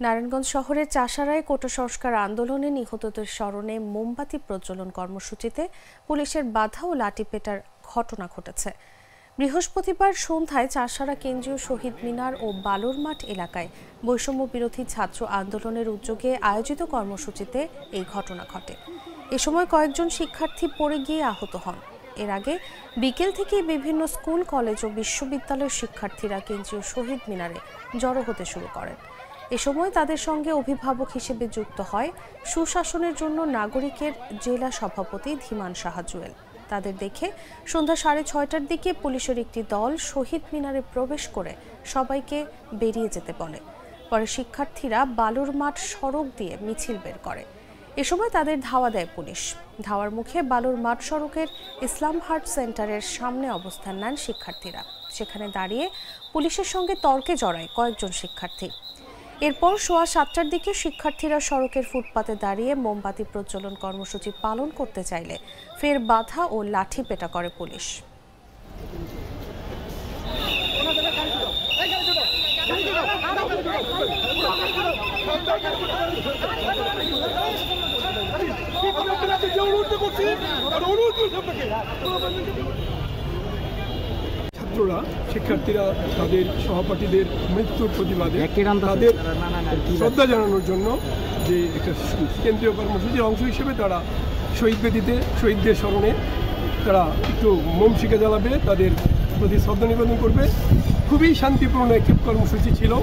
নারায়ণগঞ্জ শহরের চাষারায় কোটা সংস্কার আন্দোলনে নিহতদের স্মরণে মোমবাতি প্রজ্বলন কর্মসূচিতে পুলিশের বাধা ও লাঠিপেটার ঘটনা ঘটেছে। বৃহস্পতিবার সন্ধ্যায় চাষারা কেন্দ্রীয় শহীদ মিনার ও বালুর মাঠ এলাকায় বৈষম্য বিরোধী ছাত্র আন্দোলনের উদ্যোগে আয়োজিত কর্মসূচিতে এই ঘটনা ঘটে। এ সময় কয়েকজন শিক্ষার্থী পড়ে গিয়ে আহত হন। এর আগে বিকেল থেকে বিভিন্ন স্কুল, কলেজ ও বিশ্ববিদ্যালয়ের শিক্ষার্থীরা কেন্দ্রীয় শহীদ মিনারে জড়ো হতে শুরু করেন। এ সময় তাদের সঙ্গে অভিভাবক হিসেবে যুক্ত হয় সুশাসনের জন্য নাগরিকের জেলা সভাপতি ধীমান সাহা জুয়েল। তাদের দেখে সন্ধ্যা 6:30টার দিকে পুলিশের একটি দল শহীদ মিনারে প্রবেশ করে সবাইকে বেরিয়ে যেতে বলে। পরে শিক্ষার্থীরা বালুর মাঠ সড়ক দিয়ে মিছিল বের করে। এ সময় তাদের ধাওয়া দেয় পুলিশ। ধাওয়ার মুখে বালুর মাঠ সড়কের ইসলাম হার্ট সেন্টারের সামনে অবস্থান নেন শিক্ষার্থীরা। সেখানে দাঁড়িয়ে পুলিশের সঙ্গে তর্কে জড়ায় কয়েকজন শিক্ষার্থী। এরপর সোয়া 7টার দিকে শিক্ষার্থীরা সড়কের ফুটপাতে দাঁড়িয়ে মোমবাতি প্রজ্বলন কর্মসূচি পালন করতে চাইলে ফের বাধা ও লাঠি পেটা করে পুলিশ। ছাত্ররা, শিক্ষার্থীরা তাদের সহপাঠীদের মৃত্যুর প্রতিবাদে তাদের শ্রদ্ধা জানানোর জন্য যে একটা কেন্দ্রীয় কর্মসূচির অংশ হিসেবে তারা শহীদ বেদিতে শহীদদের স্মরণে তারা একটু মোম শিখা জ্বালাবে, তাদের প্রতি শ্রদ্ধা নিবেদন করবে। খুবই শান্তিপূর্ণ একটি কর্মসূচি ছিল।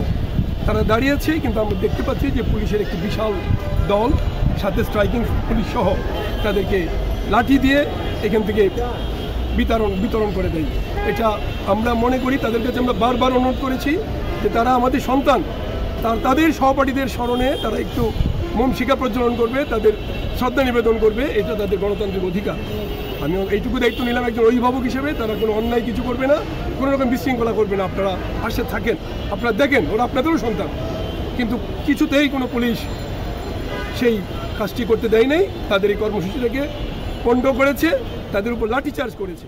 তারা দাঁড়িয়েছে, কিন্তু আমরা দেখতে পাচ্ছি যে পুলিশের একটি বিশাল দল, সাথে স্ট্রাইকিং পুলিশ সহ তাদেরকে লাঠি দিয়ে এখান থেকে বিতরণ করে দেয়। এটা আমরা মনে করি, তাদের কাছে আমরা বারবার অনুরোধ করেছি যে তারা আমাদের সন্তান, তাদের সহপাঠীদের স্মরণে তারা একটু মোম শিখা প্রজ্বলন করবে, তাদের শ্রদ্ধা নিবেদন করবে। এটা তাদের গণতান্ত্রিক অধিকার। আমি এইটুকু দায়িত্ব নিলাম একজন অভিভাবক হিসেবে। তারা কোনো অন্যায় কিছু করবে না, কোনো রকম বিশৃঙ্খলা করবে না। আপনারা পাশে থাকেন, আপনারা দেখেন, ওরা আপনাদেরও সন্তান। কিন্তু কিছুতেই কোনো পুলিশ সেই কাজটি করতে দেয় নাই। তাদের এই কর্মসূচিটাকে পণ্ড করেছে, তাদের উপর লাঠিচার্জ করেছে।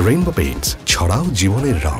রেইনবো পেইন্টস, ছড়াও জীবনের রং।